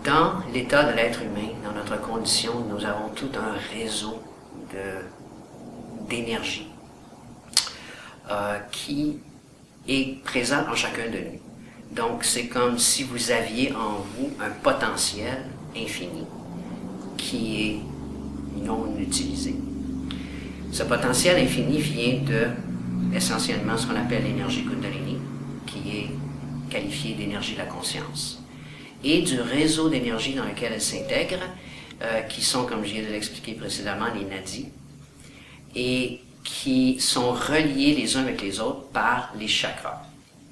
Dans l'état de l'être humain, dans notre condition, nous avons tout un réseau d'énergie qui est présent en chacun de nous. Donc, c'est comme si vous aviez en vous un potentiel infini qui est non utilisé. Ce potentiel infini vient de, essentiellement, ce qu'on appelle l'énergie Kundalini, qui est qualifiée d'énergie de la conscience, et du réseau d'énergie dans lequel elle s'intègre, qui sont, comme je viens de l'expliquer précédemment, les nadis, et qui sont reliés les uns avec les autres par les chakras.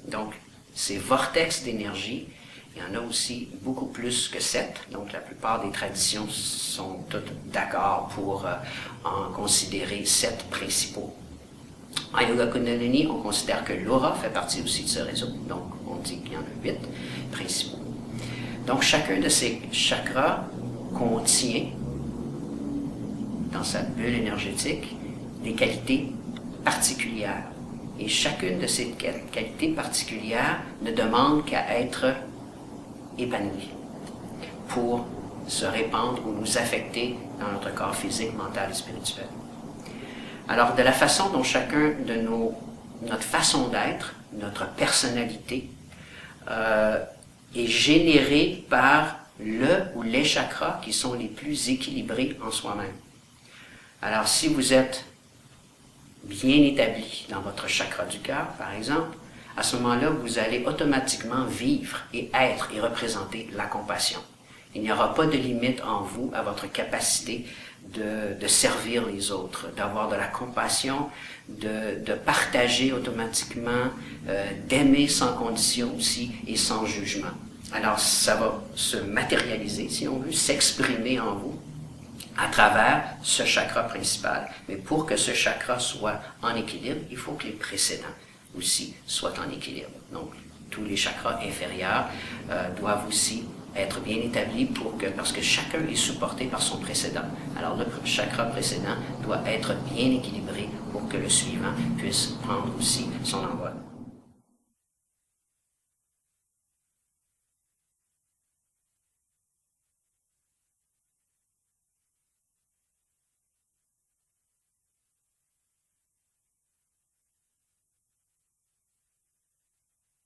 Donc, ces vortex d'énergie, il y en a aussi beaucoup plus que 7, donc la plupart des traditions sont toutes d'accord pour en considérer 7 principaux. En Yoga Kundalini, on considère que l'aura fait partie aussi de ce réseau, donc on dit qu'il y en a 8 principaux. Donc chacun de ces chakras contient, dans sa bulle énergétique, des qualités particulières. Et chacune de ces qualités particulières ne demande qu'à être épanouie pour se répandre ou nous affecter dans notre corps physique, mental et spirituel. Alors, de la façon dont chacun de notre façon d'être, notre personnalité, est générée par le ou les chakras qui sont les plus équilibrés en soi-même. Alors, si vous êtes bien établi dans votre chakra du cœur, par exemple, à ce moment-là, vous allez automatiquement vivre et être et représenter la compassion. Il n'y aura pas de limite en vous à votre capacité de servir les autres, d'avoir de la compassion, de partager automatiquement, d'aimer sans condition aussi et sans jugement. Alors, ça va se matérialiser, si on veut, s'exprimer en vous à travers ce chakra principal. Mais pour que ce chakra soit en équilibre, il faut que les précédents aussi soient en équilibre. Donc, tous les chakras inférieurs doivent aussi être bien établis parce que chacun est supporté par son précédent. Alors, le chakra précédent doit être bien équilibré pour que le suivant puisse prendre aussi son envol.